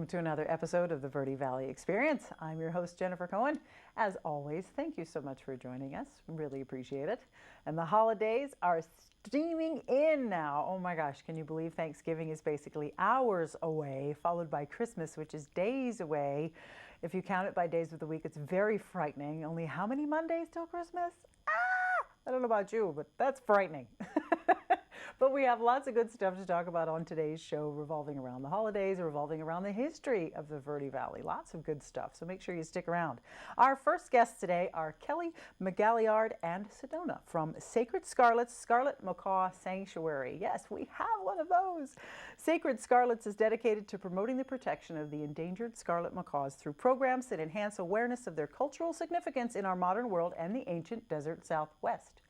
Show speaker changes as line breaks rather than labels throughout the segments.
to another episode of the Verde Valley Experience. I'm your host, Jennifer Cohen. As always, thank you so much for joining us. Really appreciate it. And the holidays are steaming in now. Oh my gosh, can you believe Thanksgiving is basically hours away, followed by Christmas, which is days away. If you count it by days of the week, it's very frightening. Only how many Mondays till Christmas? I don't know about you, but that's frightening. But we have lots of good stuff to talk about on today's show, revolving around the holidays, revolving around the history of the Verde Valley. Lots of good stuff, so make sure you stick around. Our first guests today are Kelly McGalliard and Sedona from Sacred Scarlet's Scarlet Macaw Sanctuary. Yes, we have one of those. Sacred Scarlet's is dedicated to promoting the protection of the endangered scarlet macaws through programs that enhance awareness of their cultural significance in our modern world and the ancient desert Southwest.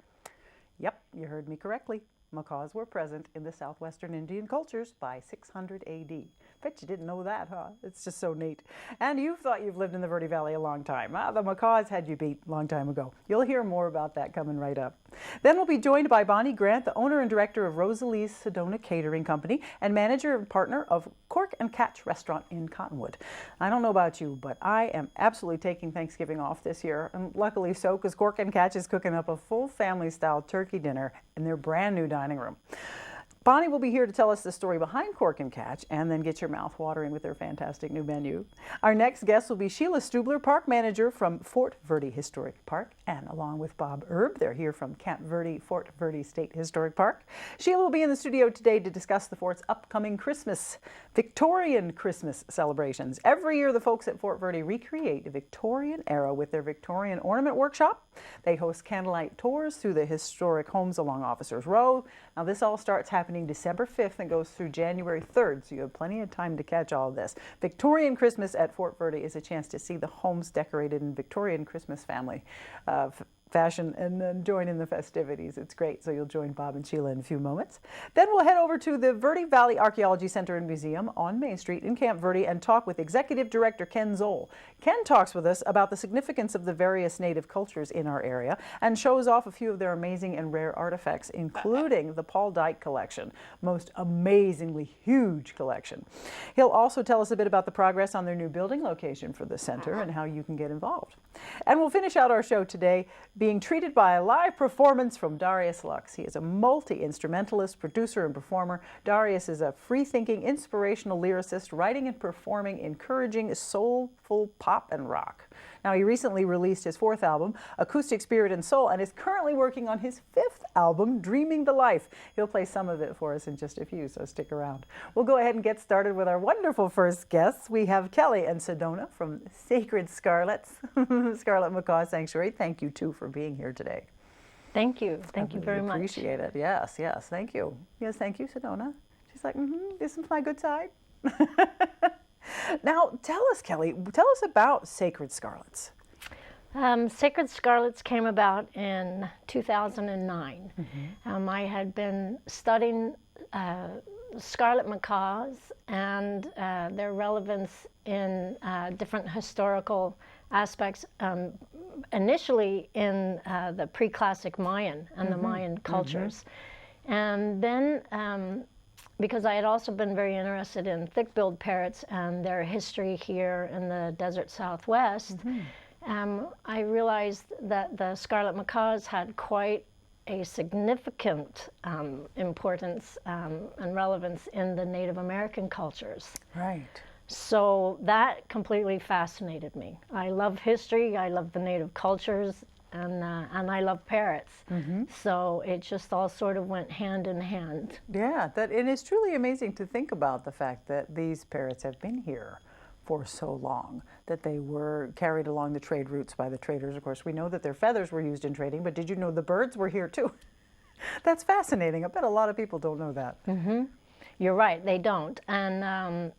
Yep, you heard me correctly. Macaws were present in the southwestern Indian cultures by 600 AD. Bet you didn't know that, huh? It's just so neat. And you've thought you've lived in the Verde Valley a long time. The macaws had you beat a long time ago. You'll hear more about that coming right up. Then we'll be joined by Bonnie Grant, the owner and director of Rosalie's Sedona Catering Company and manager and partner of Cork and Catch Restaurant in Cottonwood. I don't know about you, but I am absolutely taking Thanksgiving off this year, and luckily so, because Cork and Catch is cooking up a full family-style turkey dinner in their brand new dining room. Bonnie will be here to tell us the story behind Cork and Catch and then get your mouth watering with their fantastic new menu. Our next guest will be Sheila Stubler, park manager from Fort Verde Historic Park, and along with Bob Erb, they're here from Camp Verde, Fort Verde State Historic Park. Sheila will be in the studio today to discuss the fort's upcoming Victorian Christmas celebrations. Every year, the folks at Fort Verde recreate the Victorian era with their Victorian Ornament Workshop. They host candlelight tours through the historic homes along Officers Row. Now, this all starts happening December 5th and goes through January 3rd, so you have plenty of time to catch all of this. Victorian Christmas at Fort Verde is a chance to see the homes decorated in Victorian Christmas family fashion and then join in the festivities. It's great, so you'll join Bob and Sheila in a few moments. Then we'll head over to the Verde Valley Archaeology Center and Museum on Main Street in Camp Verde and talk with Executive Director Ken Zoll. Ken talks with us about the significance of the various native cultures in our area and shows off a few of their amazing and rare artifacts, including the Paul Dyke collection, most amazingly huge collection. He'll also tell us a bit about the progress on their new building location for the center and how you can get involved. And we'll finish out our show today being treated by a live performance from Darius Lux. He is a multi-instrumentalist, producer, and performer. Darius is a free-thinking, inspirational lyricist, writing and performing encouraging, soulful pop and rock. Now, he recently released his 4th album, Acoustic Spirit and Soul, and is currently working on his 5th album, Dreaming the Life. He'll play some of it for us in just a few, so stick around. We'll go ahead and get started with our wonderful first guests. We have Kelly and Sedona from Sacred Scarlet's Scarlet Macaw Sanctuary. Thank you, too, for being here today.
Thank you. Thank you very much.
Appreciate it. Yes, yes. Thank you. Yes, thank you, Sedona. She's like, this is my good side. Now, tell us, Kelly, tell us about Sacred Scarlet's.
Sacred Scarlet's came about in 2009. I had been studying scarlet macaws and their relevance in different historical aspects, initially in the pre-classic Mayan and the Mayan cultures. And then because I had also been very interested in thick-billed parrots and their history here in the desert Southwest, I realized that the scarlet macaws had quite a significant importance and relevance in the Native American cultures.
Right.
So that completely fascinated me. I love history, I love the native cultures, and I love parrots. So it just all sort of went hand in hand.
Yeah, and it's truly amazing to think about the fact that these parrots have been here for so long, that they were carried along the trade routes by the traders. Of course, we know that their feathers were used in trading, but did you know the birds were here too? That's fascinating. I bet a lot of people don't know that.
You're right, they don't. And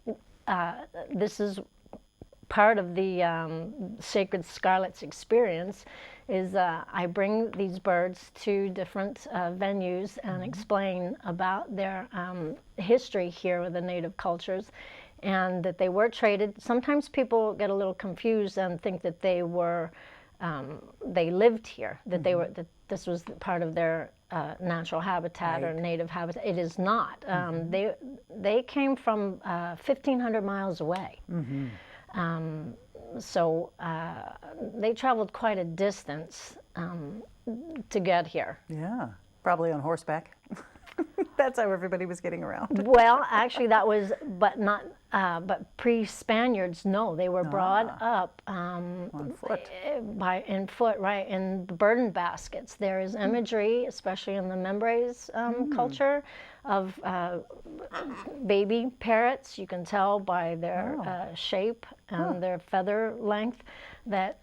this is part of the Sacred Scarlet's experience is I bring these birds to different venues and explain about their history here with the native cultures, and that they were traded. Sometimes people get a little confused and think that they were they lived here, that they were, that this was part of their natural habitat or native habitat. It is not. They came from 1,500 miles away. So they traveled quite a distance to get here.
Yeah, probably on horseback. That's how everybody was getting around.
Well, actually, that was, but not, but pre-Spaniards, no, they were brought up
On foot.
in foot, right, in burden baskets. There is imagery, especially in the Membrays culture, of baby parrots. You can tell by their shape and their feather length that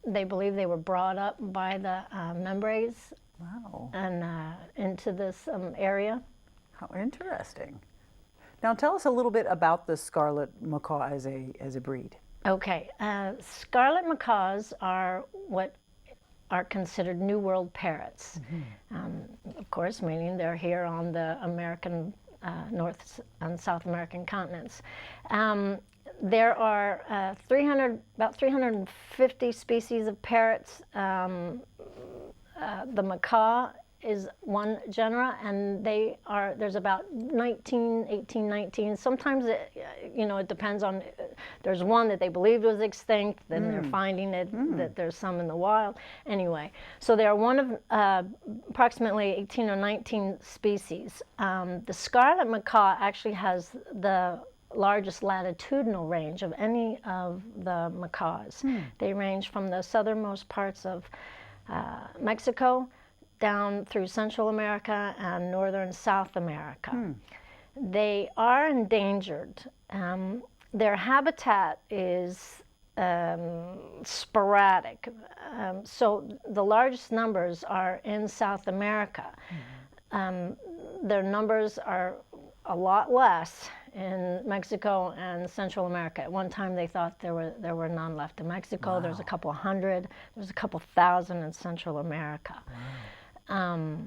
they believe they were brought up by the Membrays.
Wow.
And into this area.
How interesting. Now tell us a little bit about the scarlet macaw as a breed.
Okay, scarlet macaws are what are considered New World parrots. Of course, meaning they're here on the American, North and South American continents. There are about 350 species of parrots. The macaw is one genera, and there's about 18, 19. Sometimes it depends on, there's one that they believed was extinct, then they're finding that there's some in the wild. Anyway, so they are one of approximately 18 or 19 species. The scarlet macaw actually has the largest latitudinal range of any of the macaws. They range from the southernmost parts of Mexico down through Central America and northern South America. They are endangered. Their habitat is sporadic. So the largest numbers are in South America. Their numbers are a lot less in Mexico and Central America. At one time they thought there were none left in Mexico. Wow. There's a couple hundred. There's a couple thousand in Central America. Wow.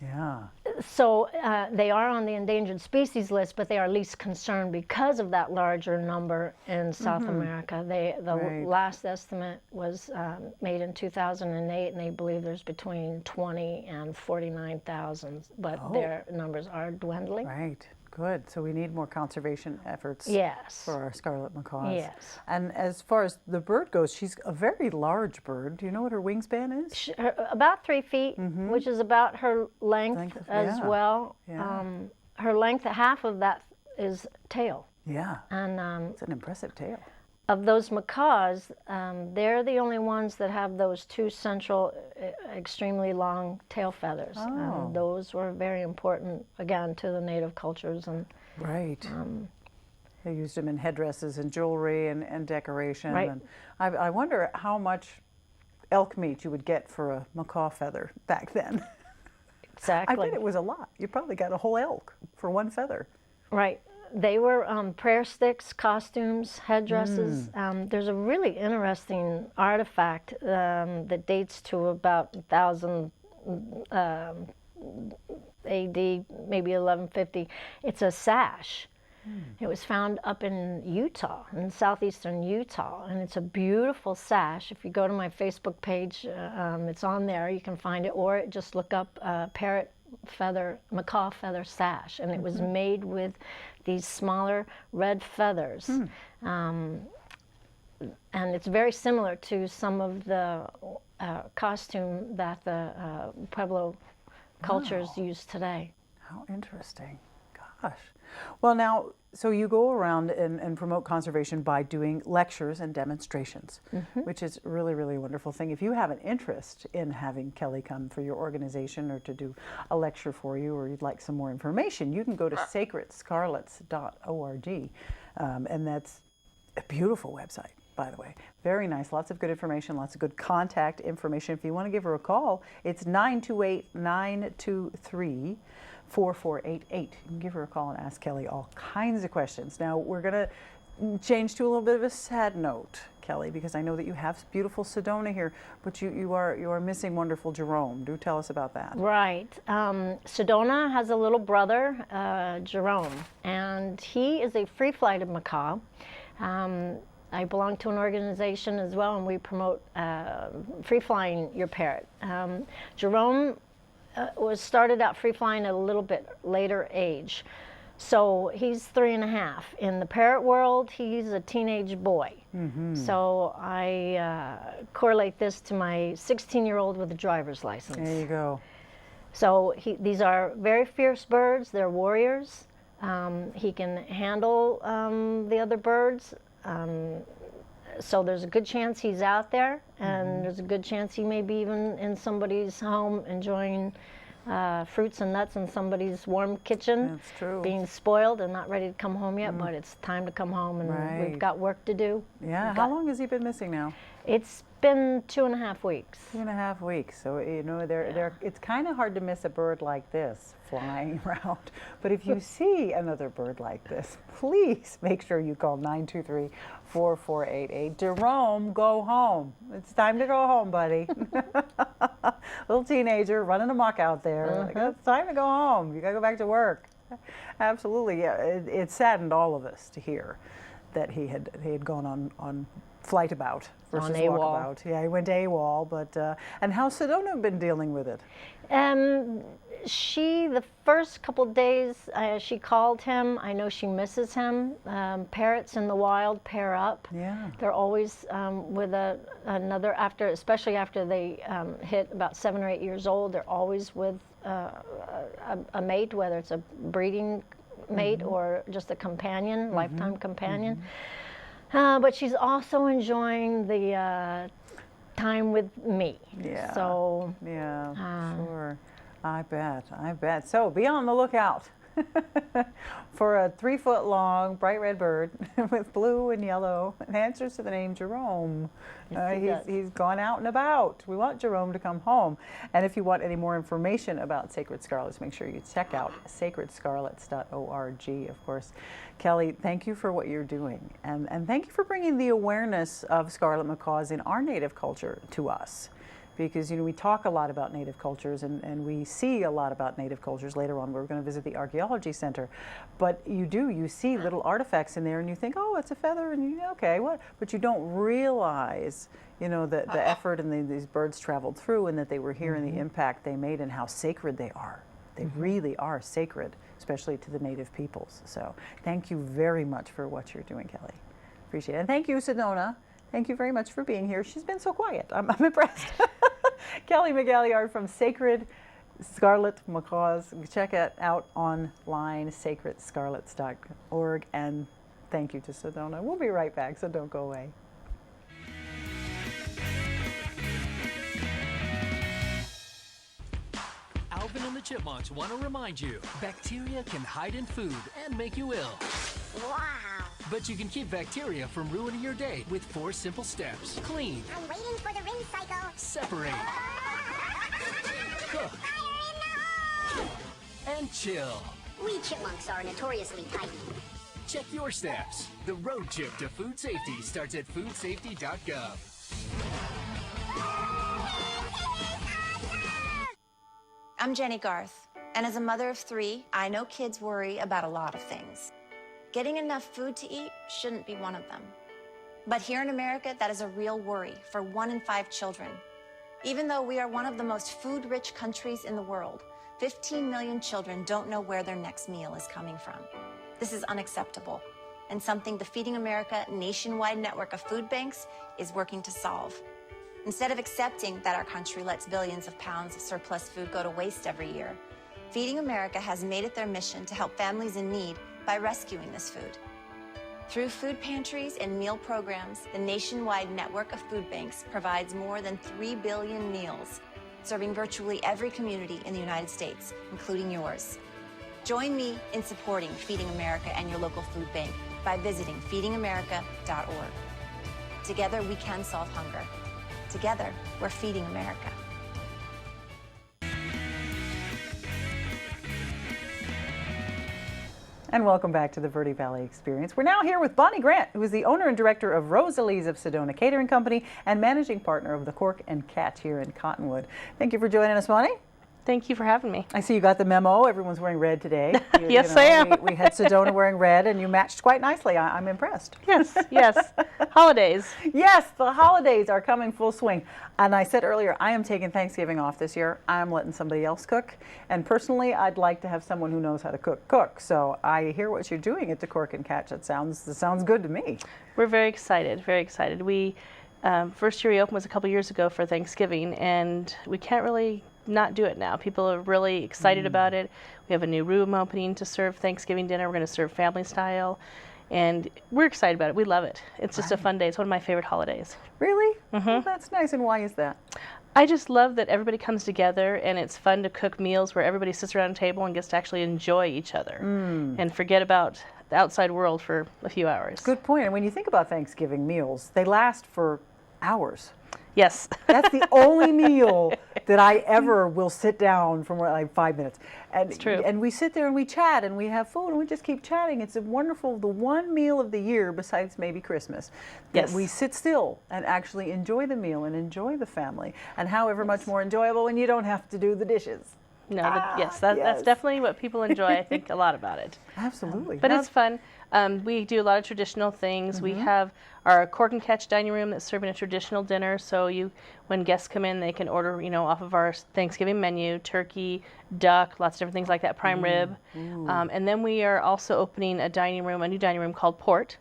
Yeah.
So they are on the endangered species list, but they are least concerned because of that larger number in South America. The last estimate was made in 2008, and they believe there's between 20 and 49,000, but their numbers are dwindling.
Right. Good. So we need more conservation efforts for our scarlet macaws.
Yes.
And as far as the bird goes, she's a very large bird. Do you know what her wingspan is?
About 3 feet, which is about her length as well.
Yeah.
Her length, half of that is tail.
Yeah.
And
it's an impressive tail.
Of those macaws, they're the only ones that have those two central, extremely long tail feathers. And those were very important, again, to the native cultures. And
right. They used them in headdresses and jewelry and decoration.
Right.
And I wonder how much elk meat you would get for a macaw feather back then.
Exactly.
I bet it was a lot. You probably got a whole elk for one feather.
Right. They were prayer sticks, costumes, headdresses. There's a really interesting artifact that dates to about 1000 AD, maybe 1150. It's a sash. It was found up in Utah, in southeastern Utah, and it's a beautiful sash. If you go to my Facebook page, it's on there. You can find it, or just look up macaw feather sash, and it was made with these smaller red feathers. And it's very similar to some of the costume that the Pueblo cultures use today.
How interesting. Gosh. Well, now, so you go around and promote conservation by doing lectures and demonstrations, which is really, really a wonderful thing. If you have an interest in having Kelly come for your organization or to do a lecture for you, or you'd like some more information, you can go to sacredscarlets.org, and that's a beautiful website, by the way. Very nice. Lots of good information, lots of good contact information. If you want to give her a call, it's 928-923-4488. You can give her a call and ask Kelly all kinds of questions. Now, we're going to change to a little bit of a sad note, Kelly, because I know that you have beautiful Sedona here, but you are missing wonderful Jerome. Do tell us about that.
Right. Sedona has a little brother, Jerome, and he is a free-flighted macaw. I belong to an organization as well, and we promote free flying your parrot. Jerome was started out free flying at a little bit later age. So he's 3.5. In the parrot world, he's a teenage boy. So I correlate this to my 16-year-old with a driver's license.
There you go.
So these are very fierce birds. They're warriors. He can handle the other birds. So there's a good chance he's out there, and there's a good chance he may be even in somebody's home enjoying fruits and nuts in somebody's warm kitchen.
That's true.
Being spoiled and not ready to come home yet, but it's time to come home, and we've got work to do.
Yeah. How long has he been missing now?
It's been 2.5 weeks.
2.5 weeks. So, you know, it's kind of hard to miss a bird like this flying around. But if you see another bird like this, please make sure you call 923-4488. Jerome, go home. It's time to go home, buddy. Little teenager running amok out there. Like, it's time to go home. You got to go back to work. Absolutely. Yeah. It saddened all of us to hear that he had gone on flight about versus walkabout. Yeah, he went AWOL, but and how's Sedona been dealing with it?
The first couple days, she called him. I know she misses him. Parrots in the wild pair up.
Yeah.
They're always with another, especially after they hit about 7 or 8 years old, they're always with a mate, whether it's a breeding mate or just a companion, lifetime companion. But she's also enjoying the time with me.
Yeah.
So.
Yeah, sure. I bet. So be on the lookout for a 3-foot-long bright red bird with blue and yellow and answers to the name Jerome. He's gone out and about. We want Jerome to come home. And if you want any more information about Sacred Scarlets, make sure you check out sacredscarlets.org. Of course, Kelly, thank you for what you're doing. And thank you for bringing the awareness of scarlet macaws in our native culture to us. Because, you know, we talk a lot about native cultures and we see a lot about native cultures. Later on, we're going to visit the archaeology center. But you see little artifacts in there and you think, oh, it's a feather, and okay, what? But you don't realize, you know, the effort and these birds traveled through, and that they were here and the impact they made and how sacred they are. They really are sacred, especially to the native peoples. So thank you very much for what you're doing, Kelly. Appreciate it. And thank you, Sedona. Thank you very much for being here. She's been so quiet. I'm impressed. Kelly McGalliard from Sacred Scarlet Macaws. Check it out online, sacredscarlets.org. And thank you to Sedona. We'll be right back, so don't go away.
Alvin and the Chipmunks want to remind you, bacteria can hide in food and make you ill.
Wow.
But you can keep bacteria from ruining your day with 4 simple steps. Clean.
I'm waiting for the rinse cycle.
Separate. Cook. And chill.
We chipmunks are notoriously tidy.
Check your steps. The road trip to food safety starts at foodsafety.gov.
I'm Jenny Garth, and as a mother of 3, I know kids worry about a lot of things. Getting enough food to eat shouldn't be one of them. But here in America, that is a real worry for 1 in 5 children. Even though we are one of the most food-rich countries in the world, 15 million children don't know where their next meal is coming from. This is unacceptable, and something the Feeding America nationwide network of food banks is working to solve. Instead of accepting that our country lets billions of pounds of surplus food go to waste every year, Feeding America has made it their mission to help families in need by rescuing this food. Through food pantries and meal programs, the nationwide network of food banks provides more than 3 billion meals, serving virtually every community in the United States, including yours. Join me in supporting Feeding America and your local food bank by visiting feedingamerica.org. Together, we can solve hunger. Together, we're feeding America.
And welcome back to the Verde Valley Experience. We're now here with Bonnie Grant, who is the owner and director of Rosalie's of Sedona Catering Company and managing partner of the Cork and Cat here in Cottonwood. Thank you for joining us, Bonnie.
Thank you for having me.
I see you got the memo. Everyone's wearing red today.
Yes, I am.
We had Sedona wearing red, and you matched quite nicely. I'm impressed.
Yes, yes. Holidays.
Yes, the holidays are coming full swing. And I said earlier, I am taking Thanksgiving off this year. I'm letting somebody else cook. And personally, I'd like to have someone who knows how to cook. So I hear what you're doing at the Cork and Catch. That sounds good to me.
We're very excited, very excited. We first year we opened was a couple years ago for Thanksgiving, and we can't really not do it now. People are really excited about it. We have a new room opening to serve Thanksgiving dinner. We're going to serve family style, and we're excited about it. We love it. It's just a fun day. It's one of my favorite holidays.
Really? Well, that's nice. And why is that?
I just love that everybody comes together, and it's fun to cook meals where everybody sits around a table and gets to actually enjoy each other and forget about the outside world for a few hours.
Good point. And when you think about Thanksgiving meals, they last for hours.
Yes.
That's the only meal that I ever will sit down for more like 5 minutes. And,
it's true.
And we sit there and we chat and we have food and we just keep chatting. It's a wonderful, the one meal of the year besides maybe Christmas, that we sit still and actually enjoy the meal and enjoy the family. And however much more enjoyable when you don't have to do the dishes.
No, that's definitely what people enjoy. I think a lot about it.
Absolutely.
But it's fun. We do a lot of traditional things. We have our Cork and Catch dining room that's serving a traditional dinner. So when guests come in, they can order, off of our Thanksgiving menu, turkey, duck, lots of different things like that, prime rib. And then we are also opening a new dining room called Port,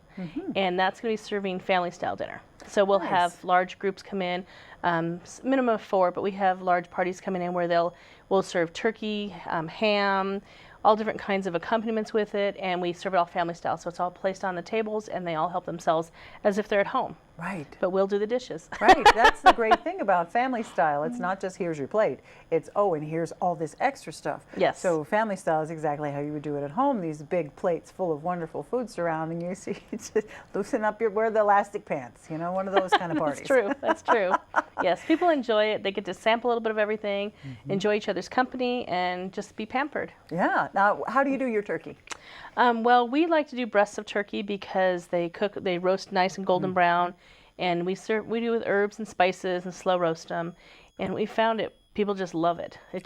and that's going to be serving family style dinner. So we'll have large groups come in, minimum of 4, but we have large parties coming in where we'll serve turkey, ham, all different kinds of accompaniments with it, and we serve it all family style. So it's all placed on the tables, and they all help themselves as if they're at home.
Right.
But we'll do the dishes.
Right. That's the great thing about family style. It's not just here's your plate. It's, and here's all this extra stuff.
Yes.
So family style is exactly how you would do it at home. These big plates full of wonderful food surrounding you. So you just loosen up wear the elastic pants, one of those kind of parties.
That's true. That's true. Yes, people enjoy it. They get to sample a little bit of everything, enjoy each other's company, and just be pampered.
Yeah. Now, how do you do your turkey?
Well, we like to do breasts of turkey because they roast nice and golden brown, and we do it with herbs and spices and slow roast them, and we found people just love it. It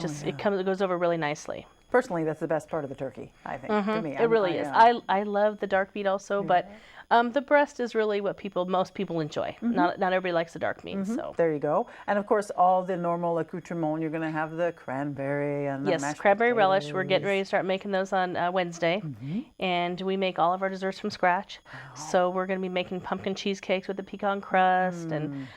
goes over really nicely.
Personally, that's the best part of the turkey, I think, to me.
It really is. I love the dark meat also, but the breast is really what most people enjoy. Not everybody likes the dark meat. So
there you go. And of course, all the normal accoutrements. You're going to have the cranberry and the mashed
cranberry
potatoes.
relish. We're getting ready to start making those on Wednesday, and we make all of our desserts from scratch. So we're going to be making pumpkin cheesecakes with the pecan crust, and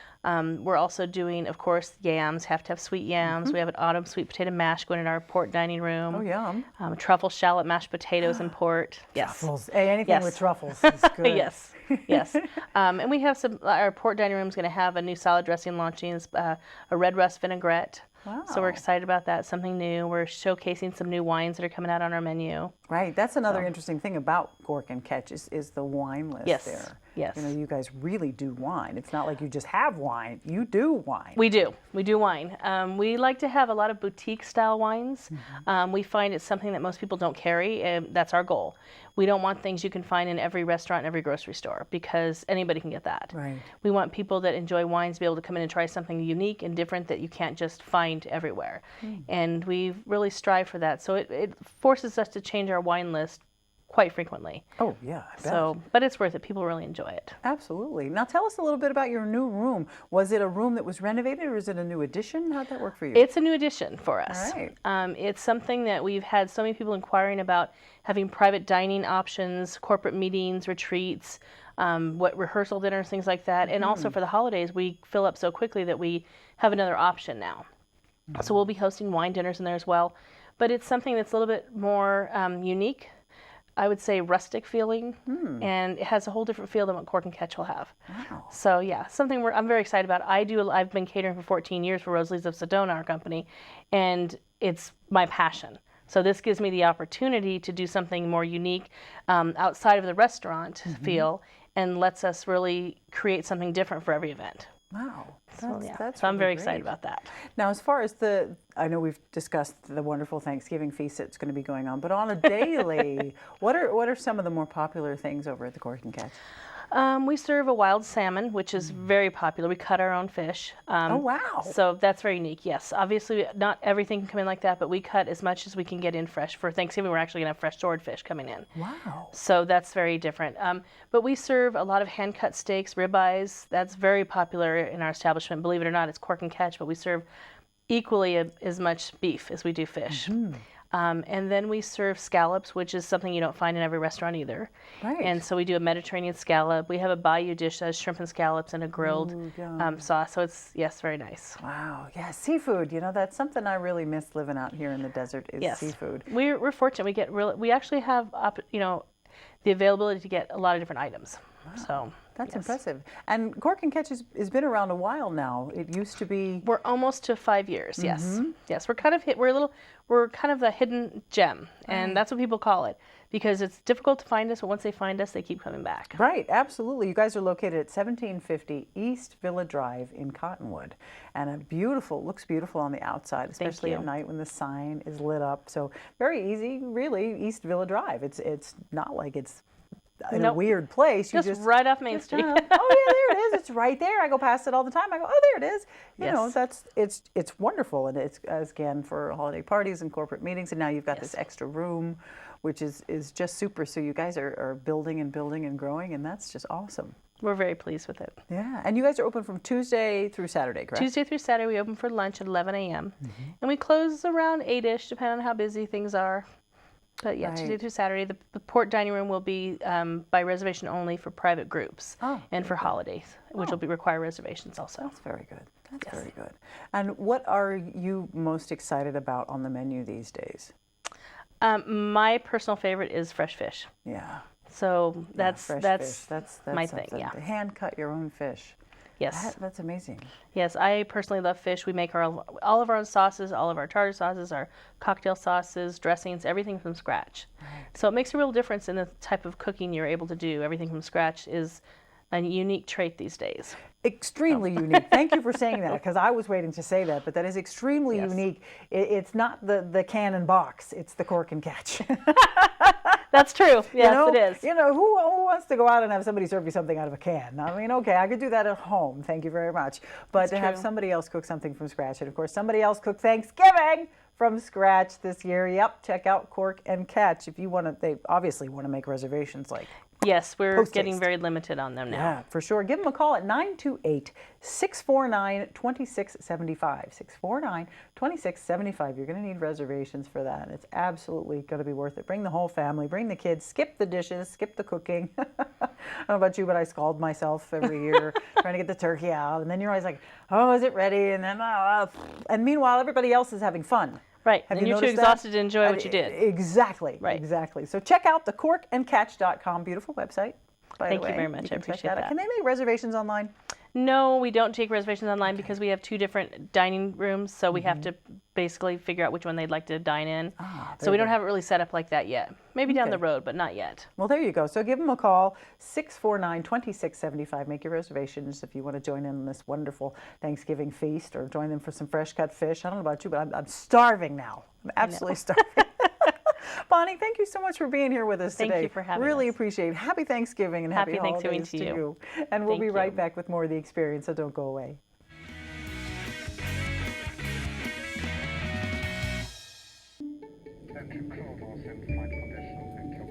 we're also doing, of course, yams. Have to have sweet yams. We have an autumn sweet potato mash going in our Port dining room.
Oh, yum.
Truffle shallot mashed potatoes in Port. Yes.
Truffles. Hey, anything with truffles is good.
Yes. Yes. And we have our Port dining room is going to have a new salad dressing launching, a red rust vinaigrette.
Wow.
So we're excited about that, something new. We're showcasing some new wines that are coming out on our menu.
Right. That's another interesting thing about Cork and Catch is the wine list there.
Yes.
You guys really do wine. It's not like you just have wine. You do wine.
We do. We do wine. We like to have a lot of boutique style wines. We find it's something that most people don't carry, and that's our goal. We don't want things you can find in every restaurant and every grocery store because anybody can get that.
Right.
We want people that enjoy wines to be able to come in and try something unique and different that you can't just find everywhere. And we really strive for that. So it forces us to change our wine list quite frequently.
Oh, yeah, I bet.
So, but it's worth it. People really enjoy it.
Absolutely. Now tell us a little bit about your new room. Was it a room that was renovated or is it a new addition? How'd that work for you?
It's a new addition for us.
All right.
It's something that we've had so many people inquiring about, having private dining options, corporate meetings, retreats, rehearsal dinners, things like that. And also for the holidays, we fill up so quickly that we have another option now. So we'll be hosting wine dinners in there as well. But it's something that's a little bit more unique. I would say rustic feeling, and it has a whole different feel than what Cork and Catch will have.
Wow.
So yeah, something I'm very excited about. I've been catering for 14 years for Rosalie's of Sedona, our company, and it's my passion. So this gives me the opportunity to do something more unique outside of the restaurant feel, and lets us really create something different for every event.
Wow.
So I'm very excited about that.
Now, as far as I know we've discussed the wonderful Thanksgiving feast that's going to be going on, but on a daily, what are some of the more popular things over at the Cork and Catch?
We serve a wild salmon, which is very popular. We cut our own fish.
Oh, wow.
So that's very unique, yes. Obviously, not everything can come in like that, but we cut as much as we can get in fresh. For Thanksgiving, we're actually going to have fresh swordfish coming in.
Wow.
So that's very different. But we serve a lot of hand-cut steaks, ribeyes. That's very popular in our establishment. Believe it or not, it's cork and catch, but we serve equally as much beef as we do fish. And then we serve scallops, which is something you don't find in every restaurant either.
Right.
And so we do a Mediterranean scallop. We have a bayou dish that has shrimp and scallops and a grilled sauce. So it's, yes, very nice.
Wow. Yeah, seafood. You know, that's something I really miss living out here in the desert is
Yes.
seafood.
We're fortunate. We actually have, the availability to get a lot of different items. So
That's
yes.
impressive. And cork and catch has been around a while now. It used to be.
We're almost to 5 years. Yes, yes. We're kind of the hidden gem, and that's what people call it because it's difficult to find us. But once they find us, they keep coming back.
Right, absolutely. You guys are located at 1750 East Villa Drive in Cottonwood, and looks beautiful on the outside, especially at
you.
night when the sign is lit up. So very easy, really. East Villa Drive. It's not like it's in a
Nope.
weird place. You
Just right off Main Street.
oh yeah, there it is. It's right there. I go past it all the time. I go, oh, there it is. You know,
Yes.
it's wonderful, and it's again for holiday parties and corporate meetings. And now you've got this
Yes.
extra room, which is just super. So you guys are building and building and growing, and that's just awesome.
We're very pleased with it.
Yeah, and you guys are open from Tuesday through Saturday, correct?
Tuesday through Saturday, we open for lunch at 11 a.m. And we close around 8-ish, depending on how busy things are. But yeah, Tuesday
Right.
through Saturday. The port dining room will be by reservation only for private groups and for holidays, which will require reservations also.
That's very good. That's very good. And what are you most excited about on the menu these days?
My personal favorite is fresh fish.
Yeah.
So that's
fresh
that's
fish. That's
my thing.
something.
Yeah.
To hand cut your own fish.
Yes.
That's amazing.
Yes, I personally love fish. We make all of our own sauces, all of our tartar sauces, our cocktail sauces, dressings, everything from scratch. So it makes a real difference in the type of cooking you're able to do. Everything from scratch is a unique trait these days.
Extremely unique. Thank you for saying that, because I was waiting to say that, but that is extremely
Yes.
unique. It's not the can and box, it's the cork and catch.
That's true. Yes,
You know,
it is.
You know, who wants to go out and have somebody serve you something out of a can? I mean, okay, I could do that at home. Thank you very much. But to have
true.
somebody else cook something from scratch, and of course, somebody else cook Thanksgiving from scratch this year. Yep, check out Cork and Catch if you want to. They obviously want to make reservations like.
Yes, we're
Post-haste.
getting very limited on them now.
Yeah, for sure. Give them a call at 928-649-2675. 649-2675. You're going to need reservations for that. It's absolutely going to be worth it. Bring the whole family. Bring the kids. Skip the dishes. Skip the cooking. I don't know about you, but I scald myself every year trying to get the turkey out. And then you're always like, oh, is it ready? And then, and meanwhile, everybody else is having fun.
Right,
Have
and
you
you're too
noticed that?
exhausted to enjoy what you did.
Exactly.
Right.
Exactly. So check out the corkandcatch.com. Beautiful website. By
Thank
the
you
way.
very much. I
can check
appreciate
out.
that.
Can they make reservations online?
No, we don't take reservations online because we have two different dining rooms, so we have to basically figure out which one they'd like to dine in. So we don't have it really set up like that yet. Maybe down the road, but not yet.
Well, there you go. So give them a call, 649-2675. Make your reservations if you want to join in on this wonderful Thanksgiving feast or join them for some fresh cut fish. I don't know about you, but I'm starving now. I'm absolutely starving. Bonnie, thank you so much for being here with us
Thank
today.
you for having
Really
us.
appreciate it. Happy Thanksgiving and happy
Thanksgiving
holidays
to
to
you.
you. And we'll
Thank
be right
you.
back with more of The Experience, so don't go away.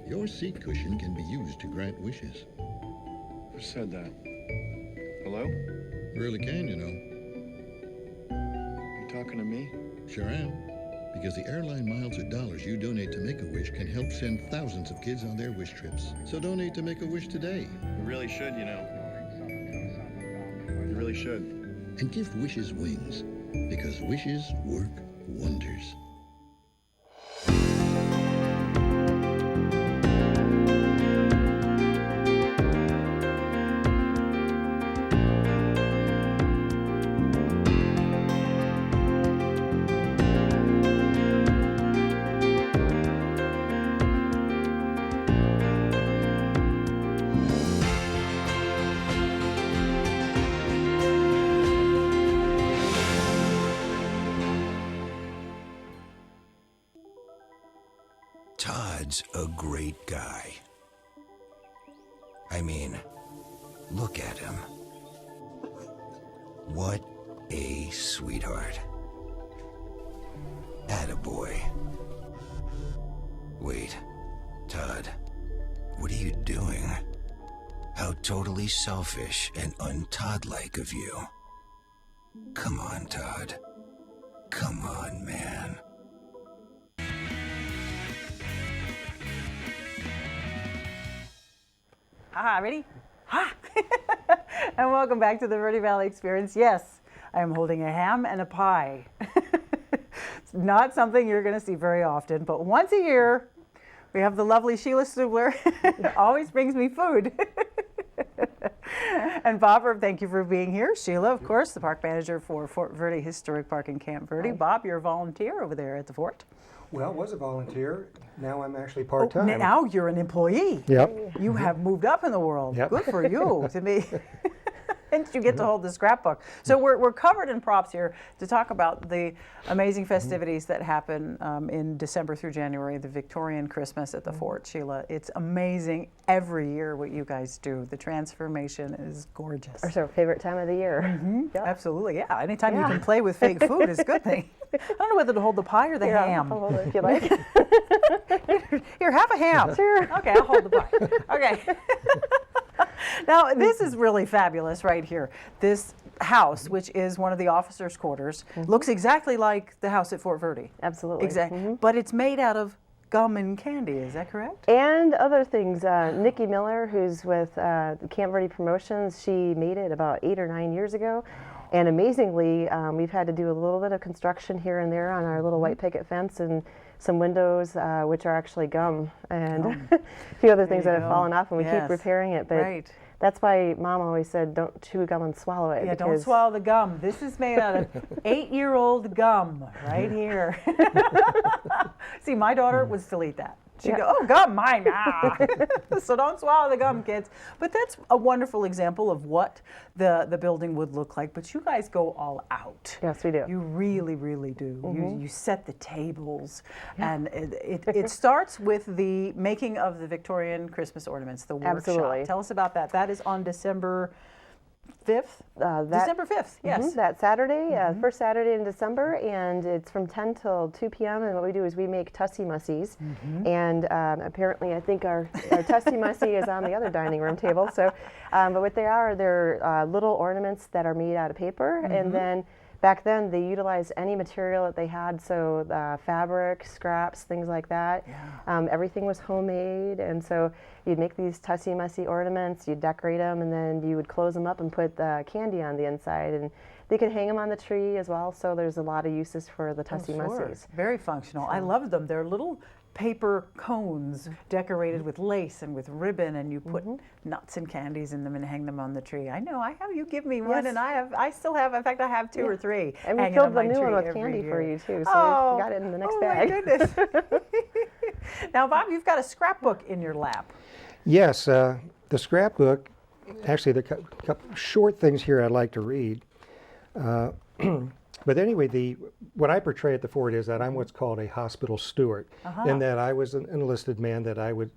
Your seat cushion can be used to grant wishes.
Who said that? Hello?
Really can, you know.
You talking to me?
Sure am. Because the airline miles or dollars you donate to Make-A-Wish can help send thousands of kids on their wish trips. So donate to Make-A-Wish today.
You really should, you know. You really should.
And give wishes wings. Because wishes work wonders.
Todd's a great guy. I mean, Look at him. What a sweetheart. Attaboy. Wait, Todd, what are you doing? How totally selfish and un-Todd-like of you. Come on, Todd. Come on, man.
Ready? And welcome back to the Verde Valley Experience. Yes, I am holding a ham and a pie. It's not something you're going to see very often, but once a year, we have the lovely Sheila Stubler. Always brings me food. And Bob, thank you for being here. Sheila, of course, the park manager for Fort Verde Historic Park in Camp Verde. Bob, you're a volunteer over there at the fort.
Well, was a volunteer. Now I'm actually part-time.
Now you're an employee.
Yep.
You have moved up in the world.
Yep.
Good for you. To me. And you get to hold the scrapbook. So we're covered in props here to talk about the amazing festivities that happen in December through January, the Victorian Christmas at the fort, Sheila. It's amazing every year what you guys do. The transformation is gorgeous.
It's our favorite time of the year.
Yep. Absolutely, yeah. Anytime you can play with fake food is a good thing. I don't know whether to hold the pie or the ham.
I'll hold it if you like.
Here, have a ham.
Sure.
Okay, I'll hold the pie. Okay. Now, this is really fabulous right here. This house, which is one of the officers' quarters, looks exactly like the house at Fort Verde.
Absolutely.
Exactly. But it's made out of gum and candy, is that correct?
And other things. Nikki Miller, who's with the Camp Verde Promotions, she made it about 8 or 9 years ago. And amazingly, we've had to do a little bit of construction here and there on our little white picket fence and some windows, which are actually gum, and a few other things that have fallen off, and we keep repairing it. But that's why Mom always said, don't chew gum and swallow it.
Yeah, don't swallow the gum. This is made out of 8-year-old gum right here. See, my daughter would still eat that. She'd go, oh, gum, mine. So don't swallow the gum, kids. But that's a wonderful example of what the building would look like. But you guys go all out.
Yes, we do.
You really, really do. You set the tables. And it starts with the making of the Victorian Christmas ornaments, the workshop.
Absolutely.
Tell us about that. That is on December 5th? December 5th, yes.
That Saturday, first Saturday in December, and it's from 10 till 2 p.m. And what we do is we make Tussie Mussies. And apparently, I think our Tussie Mussie is on the other dining room table. So, but what they are, they're little ornaments that are made out of paper. And then back then, they utilized any material that they had, so fabric, scraps, things like that. Everything was homemade, and so you'd make these Tussie Mussy ornaments, you'd decorate them, and then you would close them up and put candy on the inside. And they could hang them on the tree as well, so there's a lot of uses for the Tussie Mussies.
Very functional. I love them. They're little paper cones decorated with lace and with ribbon, and you put nuts and candies in them and hang them on the tree. I know, I have you give me one, and I still have, in fact, I have 2 or 3.
And we filled the new one with candy for you too, so we got it in the next bag.
Oh my goodness. Now, Bob, you've got a scrapbook in your lap.
Yes, the scrapbook, actually there are a couple short things here I'd like to read. But anyway, what I portray at the fort is that I'm what's called a hospital steward, and that I was an enlisted man, that I would,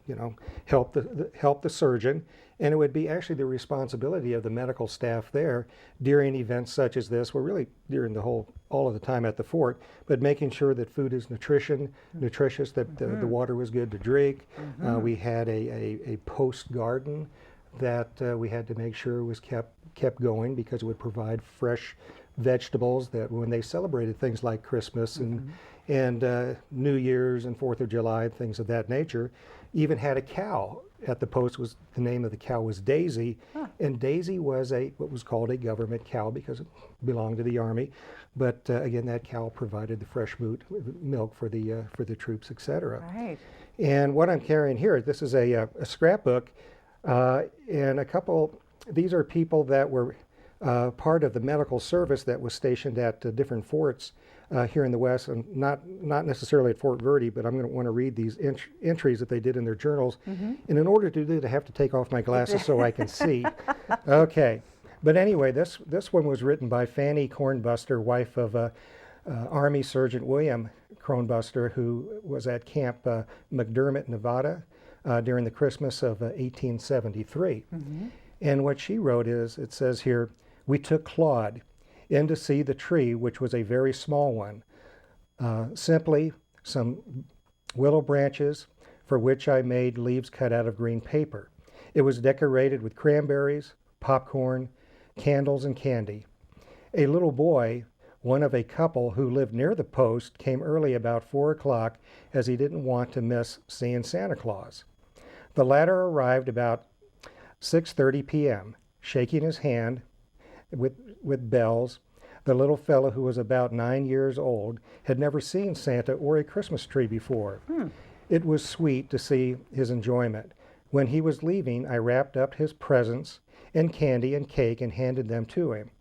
help the surgeon, and it would be actually the responsibility of the medical staff there during events such as this, well, really during all of the time at the fort, but making sure that food is nutritious, that the water was good to drink. We had a post garden that we had to make sure was kept going, because it would provide fresh vegetables that when they celebrated things like Christmas and New Year's and 4th of July, things of that nature, even had a cow at the post. Was the name of the cow was Daisy, and Daisy was what was called a government cow because it belonged to the Army. But again, that cow provided the fresh milk for the troops, etc.
Right.
And what I'm carrying here, this is a scrapbook, and a couple. These are people that were part of the medical service that was stationed at different forts here in the West, and not necessarily at Fort Verde, but I'm going to want to read these entries that they did in their journals. And in order to do that, I have to take off my glasses so I can see. Okay. But anyway, this one was written by Fanny Cornbuster, wife of Army Sergeant William Cornbuster, who was at Camp McDermott, Nevada, during the Christmas of 1873. And what she wrote is, it says here, we took Claude in to see the tree, which was a very small one. Simply some willow branches for which I made leaves cut out of green paper. It was decorated with cranberries, popcorn, candles, and candy. A little boy, one of a couple who lived near the post, came early about 4 o'clock as he didn't want to miss seeing Santa Claus. The latter arrived about 6:30 p.m., shaking his hand with bells. The little fellow, who was about 9 years old, had never seen Santa or a Christmas tree before. It was sweet to see his enjoyment. When he was leaving, I wrapped up his presents and candy and cake and handed them to him.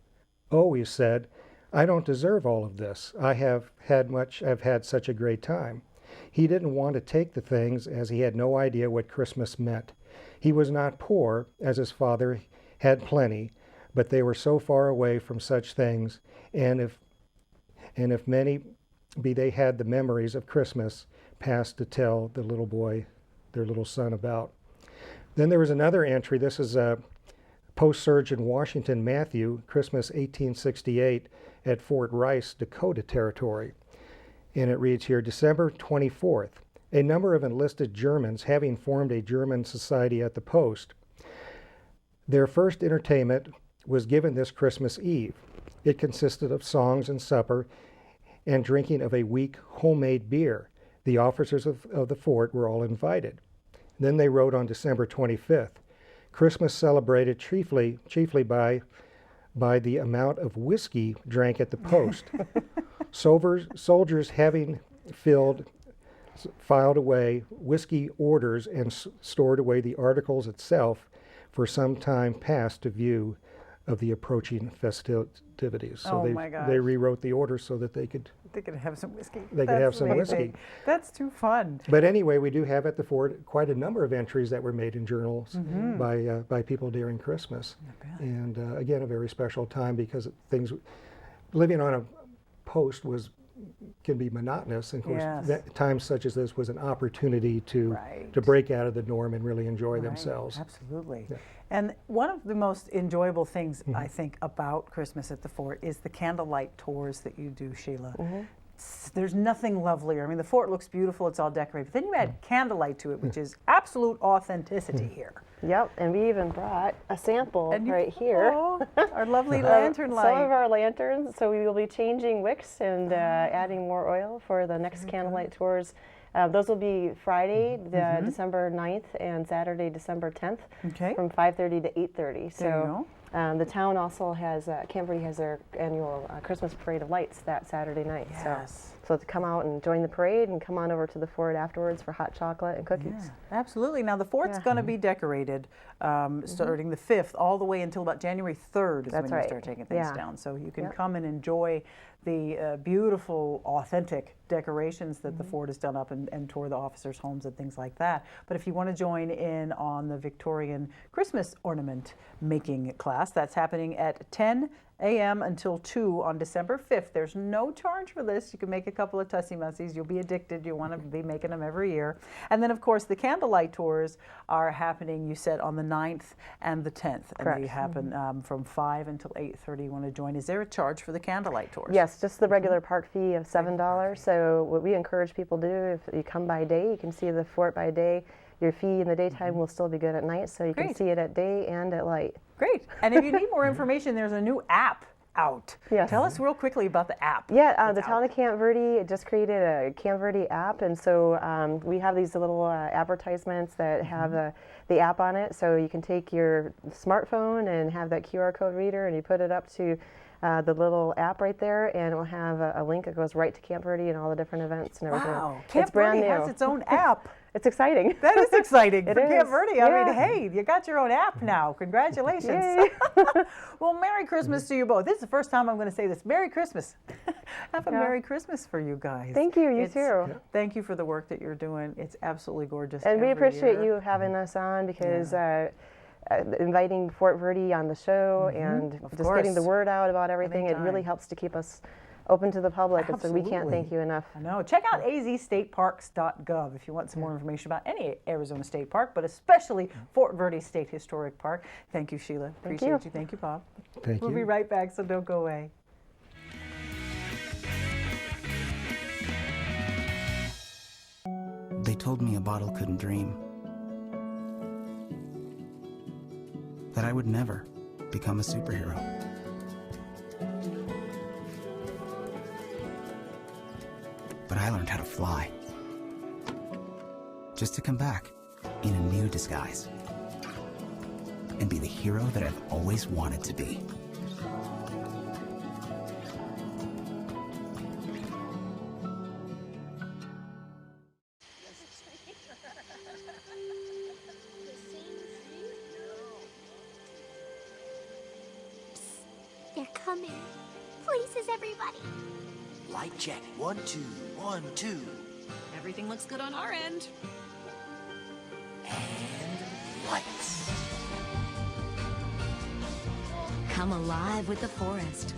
Oh, he said, I don't deserve all of this. I've had such a great time. He didn't want to take the things as he had no idea what Christmas meant. He was not poor, as his father had plenty, but they were so far away from such things, and if many be they had the memories of Christmas past to tell the little boy, their little son, about. Then there was another entry. This is a Post-Surgeon Washington Matthew, Christmas 1868 at Fort Rice, Dakota Territory. And it reads here, December 24th, a number of enlisted Germans having formed a German society at the post. Their first entertainment was given this Christmas Eve. It consisted of songs and supper and drinking of a weak homemade beer. The officers of the fort were all invited. Then they wrote on December 25th, Christmas celebrated chiefly by the amount of whiskey drank at the post. Soldiers having filed away whiskey orders and stored away the articles itself for some time past to view of the approaching festivities. So they rewrote the orders so that they could
have some whiskey.
They could have some whiskey.
That's too fun.
But anyway, we do have at the fort quite a number of entries that were made in journals by people during Christmas. And again, a very special time because living on a post can be monotonous. And of course, times such as this was an opportunity to break out of the norm and really enjoy themselves.
Absolutely. Yeah. And one of the most enjoyable things, I think, about Christmas at the fort is the candlelight tours that you do, Sheila. There's nothing lovelier. I mean, the fort looks beautiful, it's all decorated. But then you add candlelight to it, which is absolute authenticity here.
Yep, and we even brought a sample right here.
Oh, our lovely lantern light.
Some of our lanterns. So we will be changing wicks and adding more oil for the next candlelight tours. Those will be Friday, December 9th, and Saturday, December 10th, from 5:30 to 8:30. So the town also has, Camp Verde has their annual Christmas Parade of Lights that Saturday night. So to come out and join the parade and come on over to the fort afterwards for hot chocolate and cookies.
Yeah, absolutely. Now the fort's going to be decorated starting the 5th all the way until about January 3rd is when you start taking things down. So you can come and enjoy the beautiful, authentic decorations that the fort has done up and tour the officers' homes and things like that. But if you want to join in on the Victorian Christmas ornament making class, that's happening at 10 a.m. until 2 on December 5th. There's no charge for this. You can make a couple of Tussie Mussies. You'll be addicted. You want to be making them every year. And then, of course, the candlelight tours are happening, you said, on the 9th and the 10th.
Correct.
And they happen from 5 until 8:30. You want to join. Is there a charge for the candlelight tours?
Yes, just the regular park fee of $7. So what we encourage people to do, if you come by day, you can see the fort by day. Your fee in the daytime will still be good at night, so you can see it at day and at light.
Great. And if you need more information, there's a new app out.
Yes.
Tell us real quickly about the app.
Yeah, the town of Camp Verde just created a Camp Verde app, and so we have these little advertisements that have the app on it, so you can take your smartphone and have that QR code reader, and you put it up to the little app right there, and it will have a link that goes right to Camp Verde and all the different events and everything.
Wow,
Camp
Verde has its own app.
It's exciting.
That is exciting for Camp
is.
Verde. I mean, hey, you got your own app now. Congratulations. Well, Merry Christmas to you both. This is the first time I'm going to say this. Merry Christmas. Have a Merry Christmas for you guys.
Thank you. You too.
Thank you for the work that you're doing. It's absolutely gorgeous.
And we appreciate
year.
you having us on because inviting Fort Verde on the show and just getting the word out about everything, it really helps to keep us open to the public, and so we can't
Absolutely.
thank you enough.
I know. Check out azstateparks.gov if you want some more information about any Arizona state park, but especially Fort Verde State Historic Park. Thank you, Sheila. Appreciate you. Thank you, Bob.
Thank
We'll
you.
be right back, so don't go away.
They told me a bottle couldn't dream. That I would never become a superhero. But I learned how to fly. Just to come back in a new disguise. And be the hero that I've always wanted to be.
They're coming. Places, everybody.
Light check. 1, 2, 1, 2.
Everything looks good on our end.
And lights.
Come alive with the forest.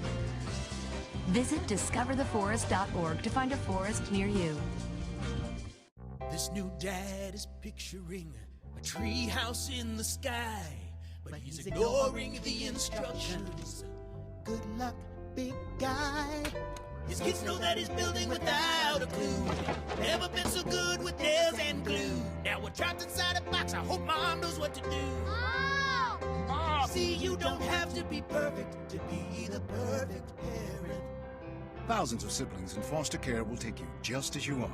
Visit discovertheforest.org to find a forest near you.
This new dad is picturing a tree house in the sky, but he's ignoring the instructions. Good luck, big guy. His kids know that he's building without a clue. Never been so good with nails and glue. Now we're trapped inside a box. I hope mom knows what to do. Mom! See, you don't have to be perfect to be the perfect parent.
Thousands of siblings in foster care will take you just as you are.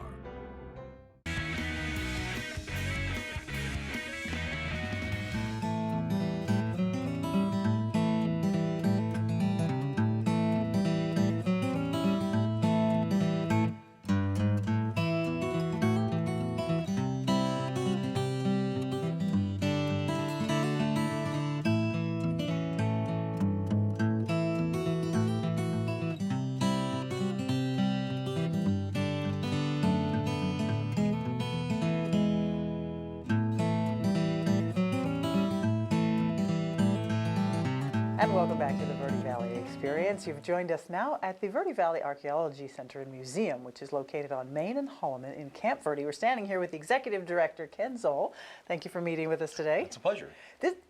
And welcome back to the Verde Valley Experience. You've joined us now at the Verde Valley Archaeology Center and Museum, which is located on Main and Holloman in Camp Verde. We're standing here with the Executive Director, Ken Zoll. Thank you for meeting with us today.
It's a pleasure.
This is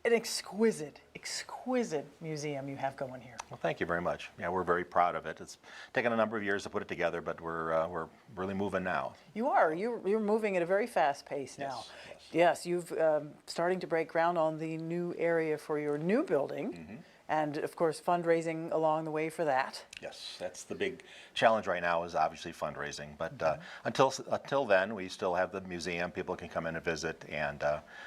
an exquisite museum you have going here.
Well, thank you very much. Yeah, we're very proud of it. It's taken a number of years to put it together, but we're really moving now.
You are. You're moving at a very fast pace now. Yes, you've starting to break ground on the new area for your new building.
Mm-hmm.
And of course, fundraising along the way for that.
Yes, that's the big challenge right now is obviously fundraising. But until then, we still have the museum. People can come in and visit, and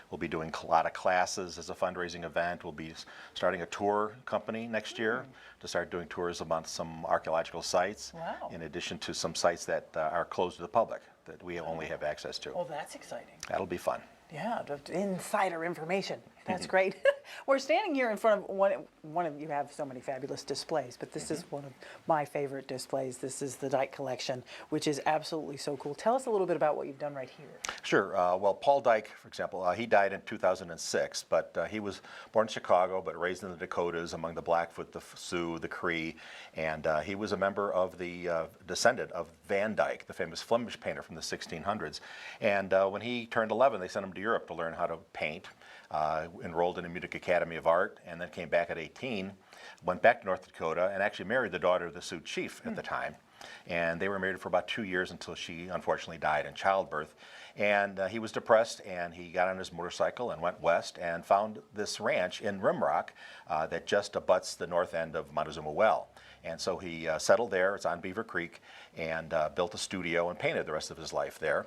we'll be doing a lot of classes as a fundraising event. We'll be starting a tour company next year to start doing tours about some archaeological sites, in addition to some sites that are closed to the public that we only have access to.
Oh, that's exciting.
That'll be fun.
Yeah, insider information. That's great. We're standing here in front of one of you have so many fabulous displays, but this is one of my favorite displays. This is the Dyke collection, which is absolutely so cool. Tell us a little bit about what you've done right here.
Sure. Well, Paul Dyke, for example, he died in 2006, but he was born in Chicago, but raised in the Dakotas among the Blackfoot, the Sioux, the Cree, and he was a member of the descendant of Van Dyke, the famous Flemish painter from the 1600s. And when he turned 11, they sent him to Europe to learn how to paint. Enrolled in the Munich Academy of Art, and then came back at 18, went back to North Dakota, and actually married the daughter of the Sioux chief at the time. And they were married for about 2 years until she unfortunately died in childbirth. And he was depressed, and he got on his motorcycle and went west and found this ranch in Rimrock that just abuts the north end of Montezuma Well. And so he settled there. It's on Beaver Creek, and built a studio and painted the rest of his life there.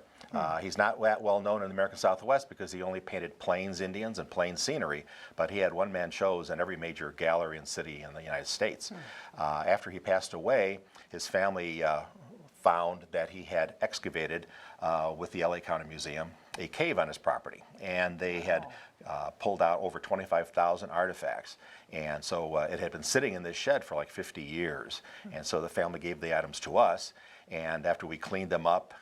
He's not that well known in the American Southwest because he only painted Plains Indians and plains scenery, but he had one-man shows in every major gallery and city in the United States. After he passed away, his family found that he had excavated with the LA County Museum a cave on his property, and they had pulled out over 25,000 artifacts. And so it had been sitting in this shed for like 50 years. And so the family gave the items to us. And after we cleaned them up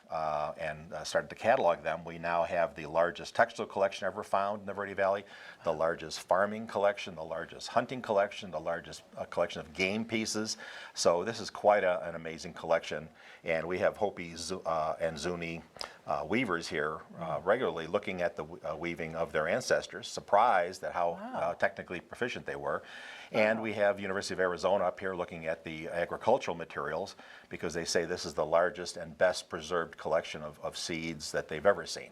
and started to catalog them, we now have the largest textile collection ever found in the Verde Valley, the largest farming collection, the largest hunting collection, the largest collection of game pieces. So this is quite an amazing collection. And we have Hopi and Zuni weavers here regularly looking at the weaving of their ancestors, surprised at how technically proficient they were. And we have University of Arizona up here looking at the agricultural materials because they say this is the largest and best preserved collection of seeds that they've ever seen.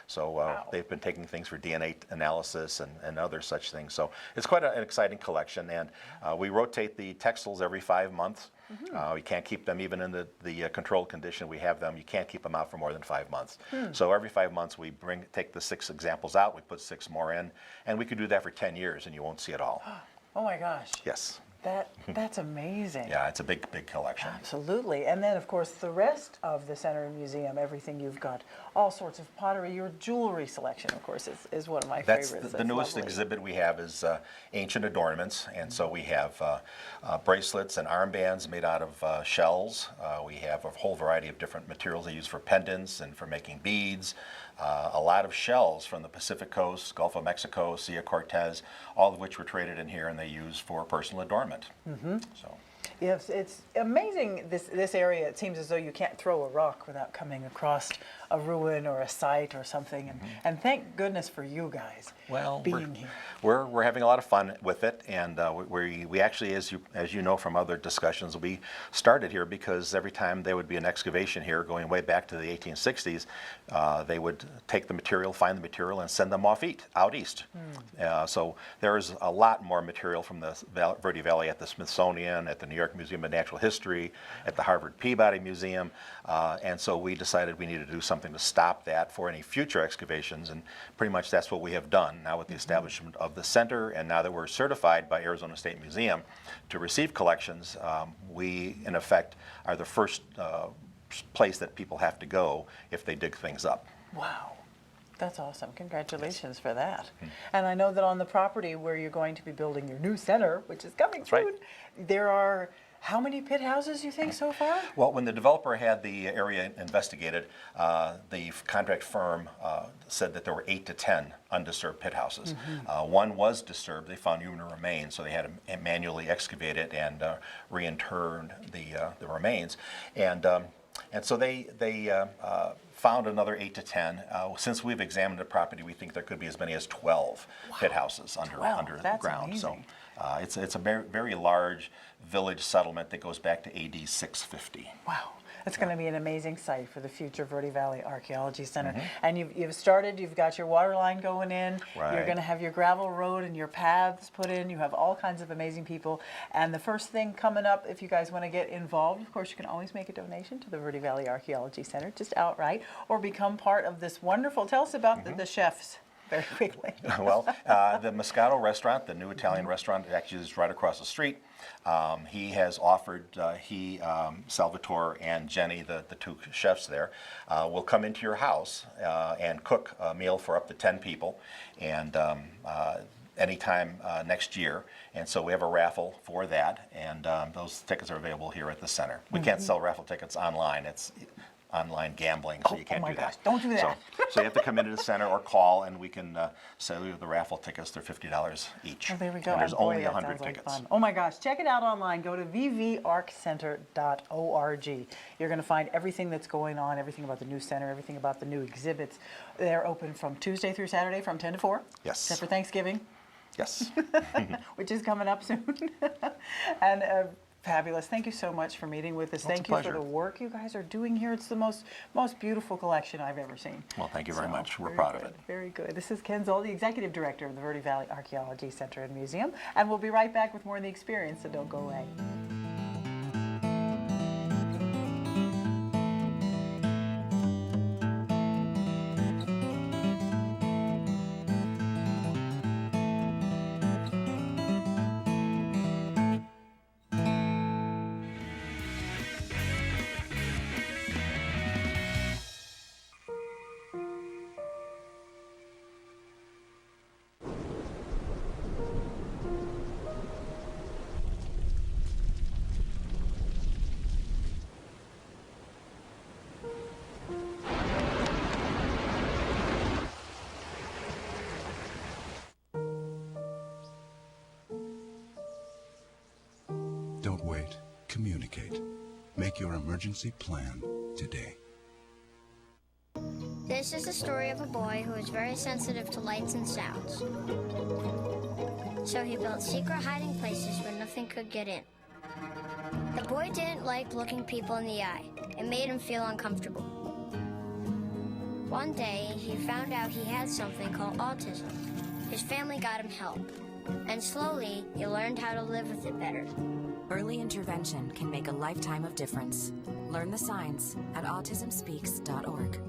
So they've been taking things for DNA analysis and other such things. So it's quite an exciting collection. And we rotate the textiles every 5 months. We can't keep them even in the controlled condition we have them. You can't keep them out for more than 5 months. So every 5 months we take the 6 examples out, we put 6 more in, and we could do that for 10 years and you won't see it all.
Oh my gosh.
Yes.
That's amazing.
Yeah, it's a big collection.
Absolutely. And then, of course, the rest of the center and museum, everything you've got, all sorts of pottery. Your jewelry selection, of course, is one of my favorites.
The newest exhibit we have is ancient adornments. And so we have bracelets and armbands made out of shells. We have a whole variety of different materials they use for pendants and for making beads. A lot of shells from the Pacific coast, Gulf of Mexico, Sea of Cortez, all of which were traded in here and they use for personal adornment. So.
Yes, it's amazing, this area. It seems as though you can't throw a rock without coming across a ruin or a site or something. And thank goodness for you guys being here.
We're having a lot of fun with it, and we actually, as you know from other discussions, we started here because every time there would be an excavation here, going way back to the 1860s, they would take the material, find the material, and send them out east. So there is a lot more material from the Verde Valley at the Smithsonian, at the New York Museum of Natural History, at the Harvard Peabody Museum, and so we decided we needed to do something to stop that for any future excavations, and pretty much that's what we have done now with the establishment of the center, and now that we're certified by Arizona State Museum to receive collections, we in effect are the first place that people have to go if they dig things up.
Wow. That's awesome. Congratulations for that. And I know that on the property where you're going to be building your new center, which is coming soon, there are how many pit houses you think so far?
Well, when the developer had the area investigated, the contract firm said that there were 8 to 10 undisturbed pit houses. One was disturbed. They found human remains, so they had to manually excavate it and reinter the remains. And so they found another 8 to 10. Since we've examined the property, we think there could be as many as 12 pit houses under the ground.
Amazing.
So it's a very, very large village settlement that goes back to AD 650.
Wow. It's going to be an amazing site for the future Verde Valley Archaeology Center. And you've started, you've got your water line going in, you're going to have your gravel road and your paths put in, you have all kinds of amazing people. And the first thing coming up, if you guys want to get involved, of course you can always make a donation to the Verde Valley Archaeology Center, just outright, or become part of this wonderful, tell us about the chefs. Very quickly.
Well, the Moscato restaurant, the new Italian restaurant, actually is right across the street. He has offered, Salvatore and Jenny, the 2 chefs there, will come into your house and cook a meal for up to 10 people, and anytime next year. And so we have a raffle for that, and those tickets are available here at the center. We can't sell raffle tickets online. It's online gambling, so you can't do that.
Don't do that.
So you have to come into the center or call, and we can sell you the raffle tickets. They're $50 each.
Oh, there we go.
And there's only
that
100
sounds like
tickets.
fun. Oh my gosh, check it out online. Go to vvarcenter.org. You're going to find everything that's going on, everything about the new center, everything about the new exhibits. They're open from Tuesday through Saturday from 10 to 4.
Yes.
Except for Thanksgiving.
Yes.
Which is coming up soon. And fabulous. Thank you so much for meeting with us.
Well,
thank you for the work you guys are doing here. It's the most beautiful collection I've ever seen.
Well, thank you very much. We're
very
proud
good,
of it.
Very good. This is Ken Zoll, the Executive Director of the Verde Valley Archaeology Center and Museum. And we'll be right back with more of the experience, so don't go away.
Evacuate. Communicate. Make your emergency plan today.
This is the story of a boy who is very sensitive to lights and sounds. So he built secret hiding places where nothing could get in. The boy didn't like looking people in the eye. It made him feel uncomfortable. One day, he found out he had something called autism. His family got him help. And slowly, he learned how to live with it better.
Early intervention can make a lifetime of difference. Learn the signs at autismspeaks.org.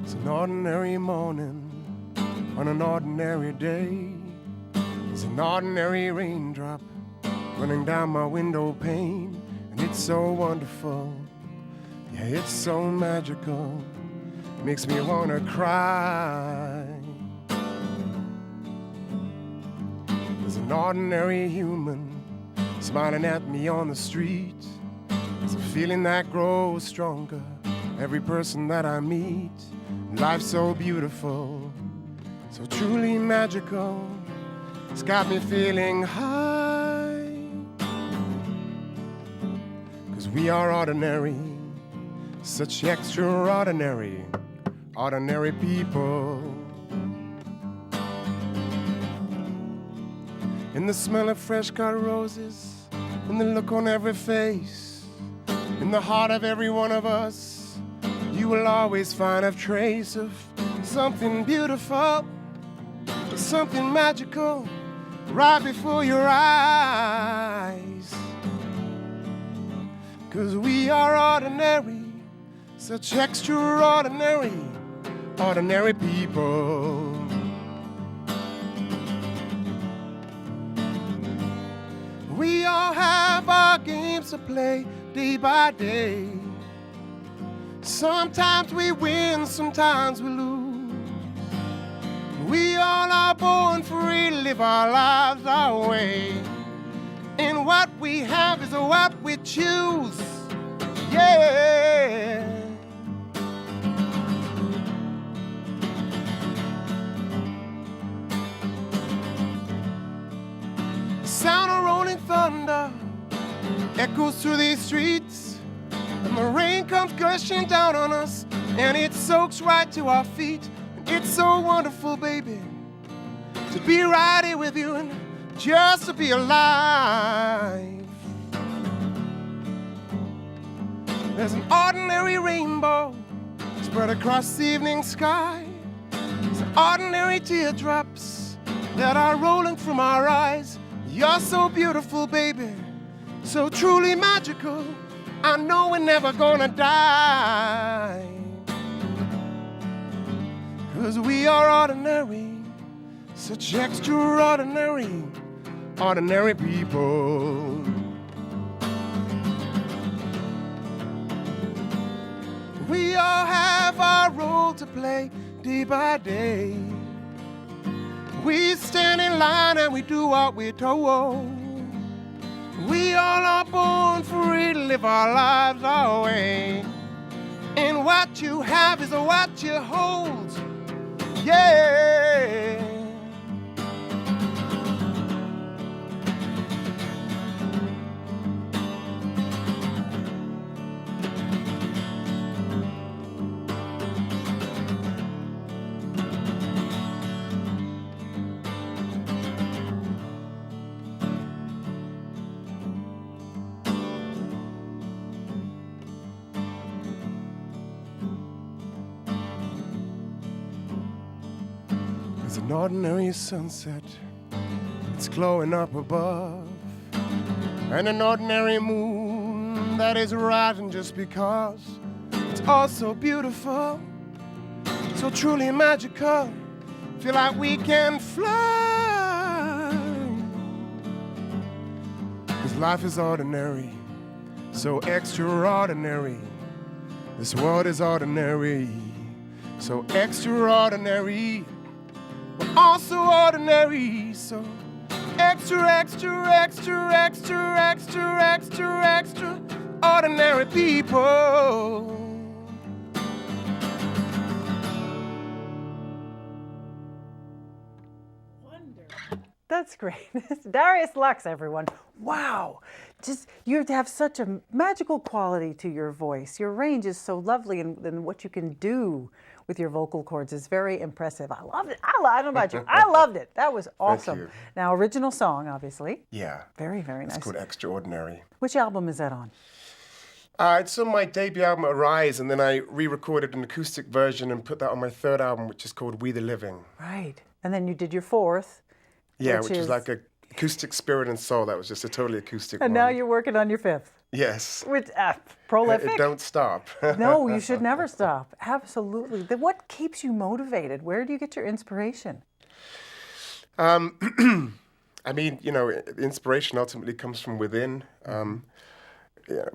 It's an ordinary morning on an ordinary day. It's an ordinary raindrop running down my window pane. And it's so wonderful, yeah, it's so magical. It makes me wanna cry. There's an ordinary human smiling at me on the street. It's a feeling that grows stronger every person that I meet. Life's so beautiful, so truly magical. It's got me feeling high. 'Cause we are ordinary, such extraordinary, ordinary people. In the smell of fresh cut roses, in the look on every face, in the heart of every one of us, you will always find a trace of something beautiful, something magical, right before your eyes. 'Cause we are ordinary, such extraordinary, ordinary people. We all have our games to play day by day. Sometimes we win, sometimes we lose. We all are born free to live our lives our way. And what we have is what we choose. Yeah. Sound of rolling thunder echoes through these streets. And the rain comes gushing down on us, and it soaks right to our feet. And it's so wonderful, baby, to be right here with you and just to be alive. There's an ordinary rainbow spread across the evening sky. There's ordinary teardrops that are rolling from our eyes. You're so beautiful, baby, so truly magical. I know we're never gonna die. 'Cause we are ordinary, such extraordinary, ordinary people. We all have our role to play day by day. We stand in line and we do what we're told. We all are born free to live our lives our way. And what you have is what you hold. Yeah. There's an an ordinary sunset. It's glowing up above, and an ordinary moon that is rising just because it's all so beautiful, so truly magical. Feel like we can fly, 'cause life is ordinary, so extraordinary. This world is ordinary, so extraordinary. We're all so ordinary, so extra, extra, extra, extra, extra, extra, extra ordinary people.
That's great. Darius Lux, everyone. Wow. Just, you have such a magical quality to your voice. Your range is so lovely, and what you can do with your vocal cords is very impressive. I loved it. I don't know about you. I loved it. That was awesome.
you.
Now, original song, obviously.
Yeah.
Very, very nice.
It's called Extraordinary.
Which album is that on?
It's on my debut album, Arise, and then I re-recorded an acoustic version and put that on my third album, which is called We the Living.
Right. And then you did your fourth.
Yeah, which is like a acoustic Spirit and Soul. That was just a totally acoustic
And
one.
now you're working on your fifth.
Yes.
Which, prolific.
It don't stop.
No, you should never stop. Absolutely. What keeps you motivated? Where do you get your inspiration?
I mean, you know, the inspiration ultimately comes from within.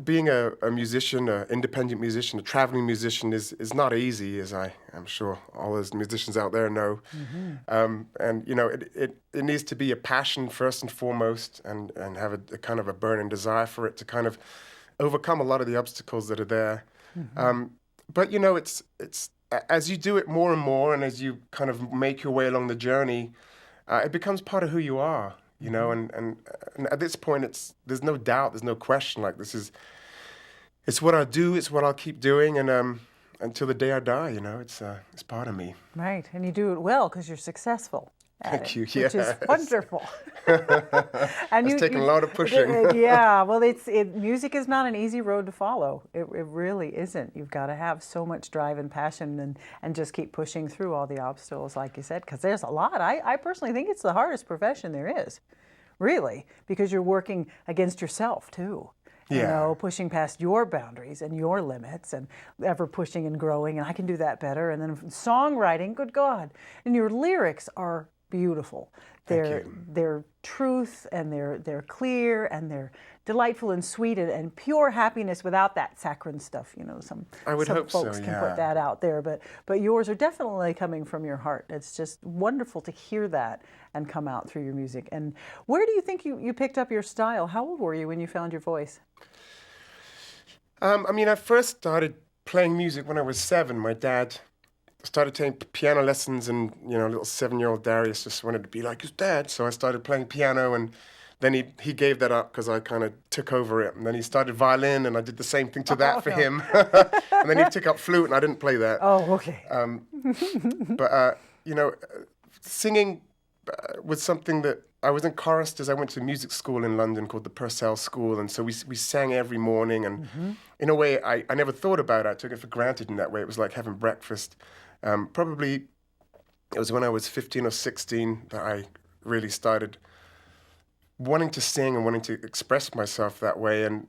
Being a musician, an independent musician, a traveling musician is not easy, as I'm sure all those musicians out there know. And, you know, it needs to be a passion first and foremost, and have a kind of a burning desire for it to kind of overcome a lot of the obstacles that are there. But, you know, it's as you do it more and more, and as you kind of make your way along the journey, it becomes part of who you are. You know, and at this point, there's no doubt, there's no question. Like, it's what I do, it's what I'll keep doing, and until the day I die, you know, it's part of me.
Right, and you do it well because you're successful.
Thank you.
Which
Yes.
is wonderful.
And it's taken a lot of pushing.
Yeah, well, music is not an easy road to follow. It really isn't. You've got to have so much drive and passion, and just keep pushing through all the obstacles, like you said, because there's a lot. I personally think it's the hardest profession there is, really, because you're working against yourself too. You know, pushing past your boundaries and your limits, and ever pushing and growing, and I can do that better. And then songwriting, good God. And your lyrics are beautiful. They're truth, and they're clear, and they're delightful and sweet, and pure happiness without that saccharine stuff. You know, some folks can put that out there, but yours are definitely coming from your heart. It's just wonderful to hear that and come out through your music. And where do you think you picked up your style? How old were you when you found your voice?
I mean, I first started playing music when I was 7. My dad started taking piano lessons, and, you know, little 7-year-old Darius just wanted to be like his dad. So I started playing piano, and then he gave that up because I kind of took over it. And then he started violin, and I did the same thing to that for him. And then he took up flute, and I didn't play that.
Oh, okay.
But, you know, singing was something that I was encouraged as I went to music school in London called the Purcell School. And so we sang every morning. And in a way, I never thought about it. I took it for granted in that way. It was like having breakfast. Probably it was when I was 15 or 16 that I really started wanting to sing and wanting to express myself that way. And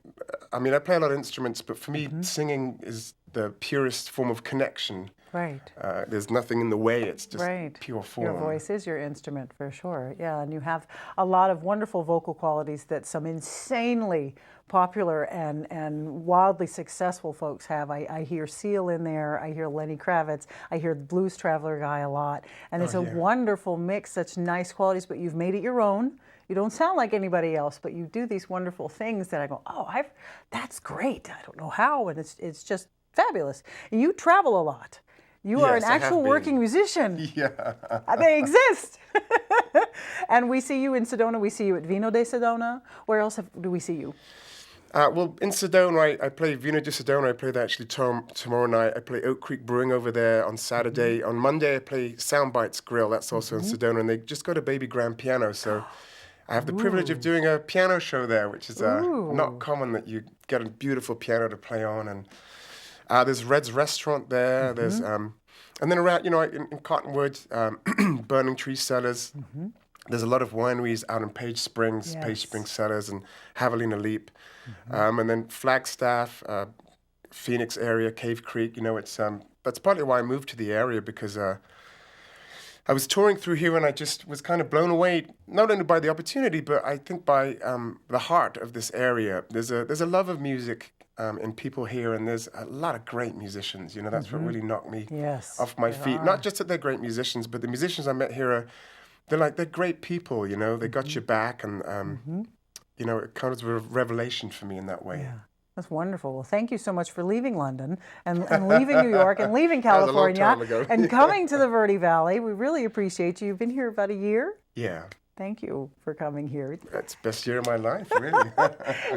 I mean, I play a lot of instruments, but for me, singing is the purest form of connection.
Right.
There's nothing in the way. It's just pure form.
Your voice is your instrument, for sure. Yeah, and you have a lot of wonderful vocal qualities that some insanely popular and wildly successful folks have. I hear Seal in there. I hear Lenny Kravitz. I hear the Blues Traveler guy a lot. And it's a wonderful mix, such nice qualities, but you've made it your own. You don't sound like anybody else, but you do these wonderful things that I go, that's great. I don't know how, and it's just fabulous. And you travel a lot. You are an actual working musician.
Yeah.
They exist. And we see you in Sedona. We see you at Vino de Sedona. Where else do we see you?
Well, in Sedona, I play Vino de Sedona. I play that actually tomorrow night. I play Oak Creek Brewing over there on Saturday. On Monday, I play Soundbites Grill. That's also in Sedona. And they just got a baby grand piano. So I have the privilege of doing a piano show there, which is not common, that you get a beautiful piano to play on. And there's Red's Restaurant there. There's And then around, in Cottonwood, Burning Tree Cellars, there's a lot of wineries out in Page Springs, Page Springs Cellars and Javelina Leap. And then Flagstaff, Phoenix area, Cave Creek, that's partly why I moved to the area, because I was touring through here and I just was kind of blown away, not only by the opportunity, but I think by the heart of this area. There's a love of music in people here, and there's a lot of great musicians. That's what really knocked me off my feet. Not just that they're great musicians, but the musicians I met here they're great people. They got your back, and it kind of was a revelation for me in that way.
Yeah. That's wonderful. Well, thank you so much for leaving London and leaving New York and leaving California
that was a long time ago.
and coming to the Verde Valley. We really appreciate you. You've been here about a year.
Yeah.
Thank you for coming here.
That's the best year of my life, really.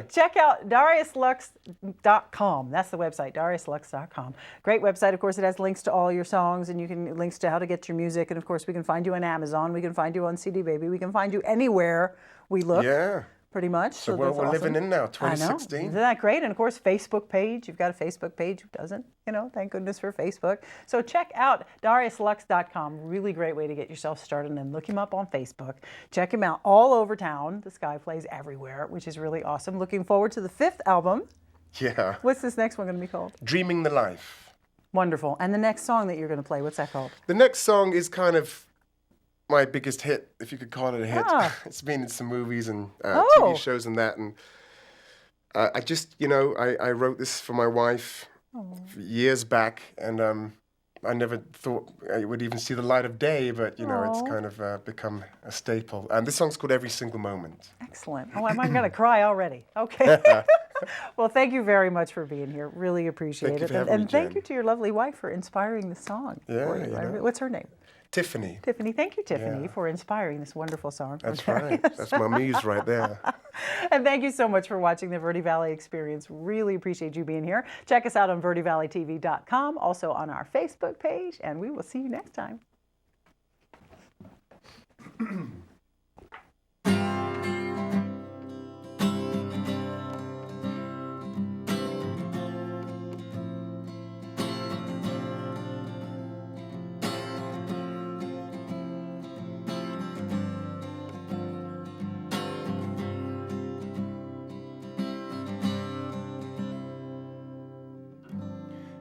Check out DariusLux.com. That's the website, DariusLux.com. Great website. Of course, it has links to all your songs, and links to how to get your music. And of course, we can find you on Amazon. We can find you on CD Baby. We can find you anywhere we look.
Yeah.
Pretty much.
So where we're living in now, 2016.
Isn't that great? And of course, Facebook page. You've got a Facebook page. Who doesn't? Thank goodness for Facebook. So check out DariusLux.com. Really great way to get yourself started, and look him up on Facebook. Check him out all over town. This guy plays everywhere, which is really awesome. Looking forward to the 5th album.
Yeah.
What's this next one going to be called?
Dreaming the Life.
Wonderful. And the next song that you're going to play, what's that called?
The next song is kind of my biggest hit, if you could call it a hit. It's been in some movies and TV shows and that. And I just, I wrote this for my wife years back, and I never thought it would even see the light of day, but, it's kind of become a staple. And this song's called Every Single Moment.
Excellent. Oh, I'm going to cry already. Okay. Well, thank you very much for being here. Really appreciate it. And thank you to your lovely wife for inspiring the song.
Yeah.
What's her name?
Tiffany.
Tiffany, thank you, Tiffany, for inspiring this wonderful song.
That's right. That's my muse right there.
And thank you so much for watching the Verde Valley Experience. Really appreciate you being here. Check us out on verdevalleytv.com, also on our Facebook page, and we will see you next time.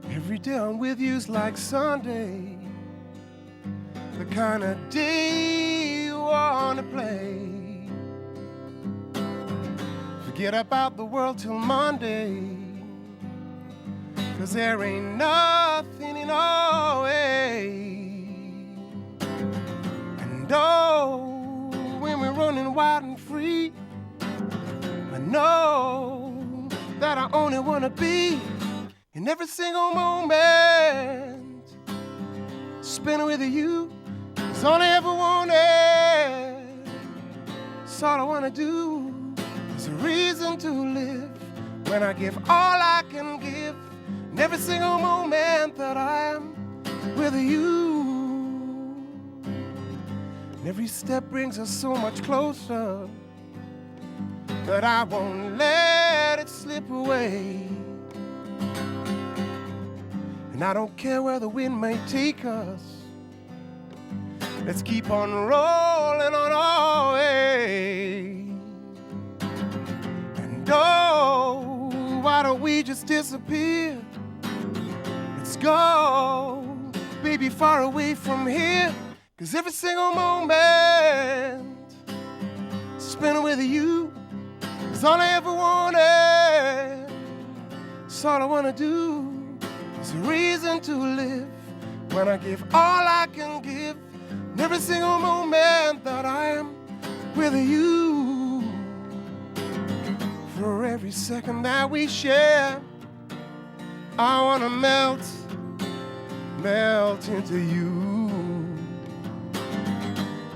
Every day I'm with you's like Sunday, the kind of day you wanna play. Forget about the world till Monday, 'cause there ain't nothing in our way. And oh, when we're running wild and free, I know that I only wanna be in every single moment spent with you. It's all I ever wanted. It's all I wanna do. There's a reason to live when I give all I can give in every single moment that I am with you. And every step brings us so much closer that I won't let it slip away. And I don't care where the wind may take us. Let's keep on rolling on our way. And oh, why don't we just disappear? Let's go, baby, far away from here. 'Cause every single moment spent with you is all I ever wanted. It's all I wanna do. There's a reason to live when I give all I can give in every single moment that I am with you. For every second that we share, I wanna melt into you.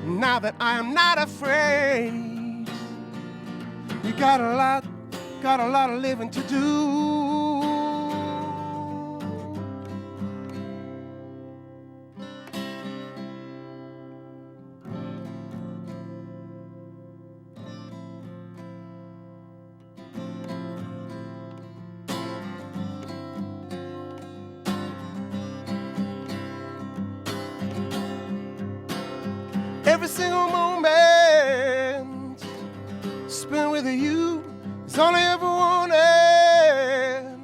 Now that I am not afraid, you got a lot of living to do. every single moment spent with you is all I ever wanted.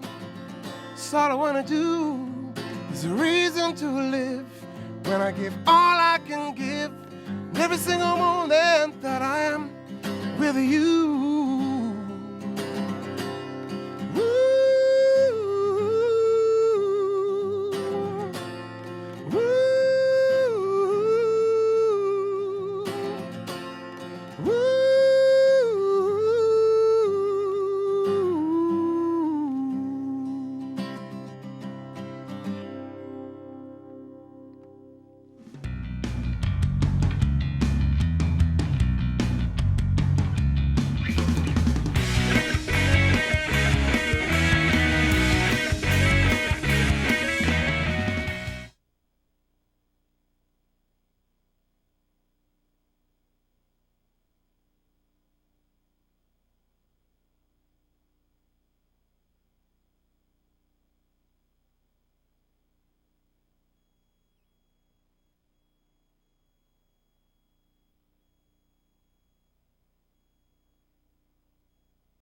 It's all I wanna do. There's a reason to live when I give all I can give. And every single moment that I am with you.